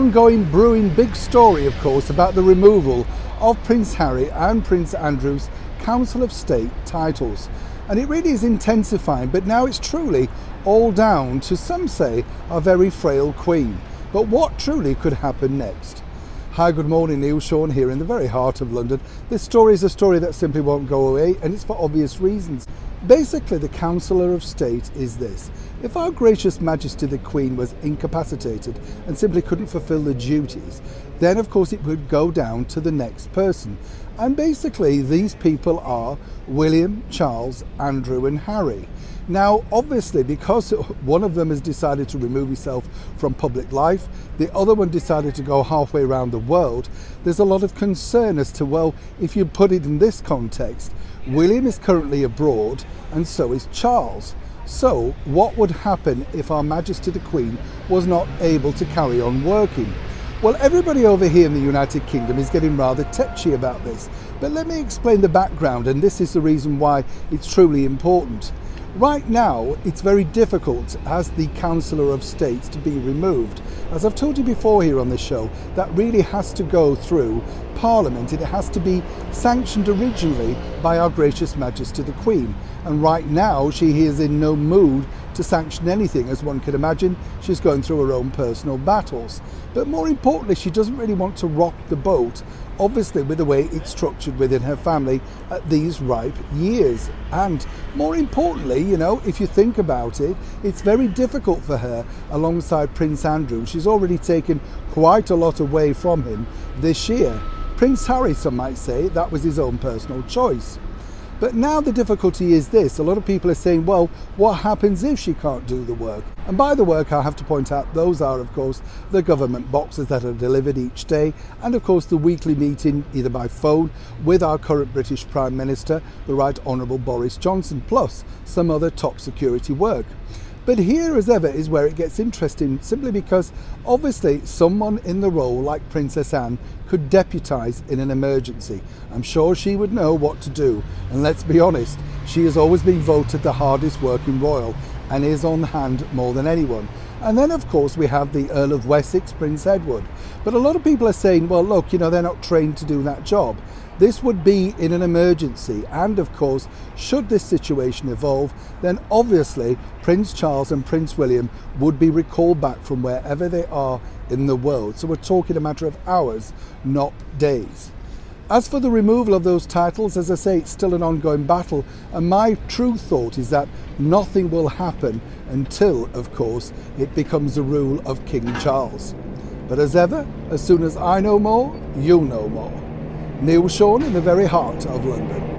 ongoing brewing big story, of course, about the removal of Prince Harry and Prince Andrew's Council of State titles. And it really is intensifying, but now it's truly all down to, some say, our very frail Queen. But what truly could happen next? Hi, good morning, Neil Sean here in the very heart of London. This story is a story that simply won't go away, and it's for obvious reasons. Basically, the Councillor of State is this. If our gracious Majesty the Queen was incapacitated and simply couldn't fulfil the duties, then of course it would go down to the next person. And basically these people are William, Charles, Andrew and Harry. Now obviously, because one of them has decided to remove himself from public life, the other one decided to go halfway around the world, there's a lot of concern as to, well, if you put it in this context, William is currently abroad and so is Charles. So what would happen if Our Majesty the Queen was not able to carry on working? Well, everybody over here in the United Kingdom is getting rather tetchy about this, but let me explain the background, and this is the reason why it's truly important. Right now, it's very difficult as the Councillor of State to be removed. As I've told you before here on the show, that really has to go through Parliament. It has to be sanctioned originally by Our Gracious Majesty the Queen. And right now, she is in no mood to sanction anything. As one can imagine, she's going through her own personal battles. But more importantly, she doesn't really want to rock the boat, obviously with the way it's structured within her family at these ripe years. And more importantly, you know, if you think about it, it's very difficult for her alongside Prince Andrew. She's already taken quite a lot away from him this year. Prince Harry, some might say, that was his own personal choice. But now the difficulty is this. A lot of people are saying, well, what happens if she can't do the work? And by the work, I have to point out, those are, of course, the government boxes that are delivered each day. And of course, the weekly meeting, either by phone, with our current British Prime Minister, the Right Honourable Boris Johnson, plus some other top security work. But here, as ever, is where it gets interesting, simply because obviously someone in the role like Princess Anne could deputise in an emergency. I'm sure she would know what to do. And let's be honest, she has always been voted the hardest working royal and is on hand more than anyone. And then, of course, we have the Earl of Wessex, Prince Edward. But a lot of people are saying, well, look, you know, they're not trained to do that job. This would be in an emergency. And of course, should this situation evolve, then obviously Prince Charles and Prince William would be recalled back from wherever they are in the world. So we're talking a matter of hours, not days. As for the removal of those titles, as I say, it's still an ongoing battle. And my true thought is that nothing will happen until, of course, it becomes the rule of King Charles. But as ever, as soon as I know more, you'll know more. Neil Sean in the very heart of London.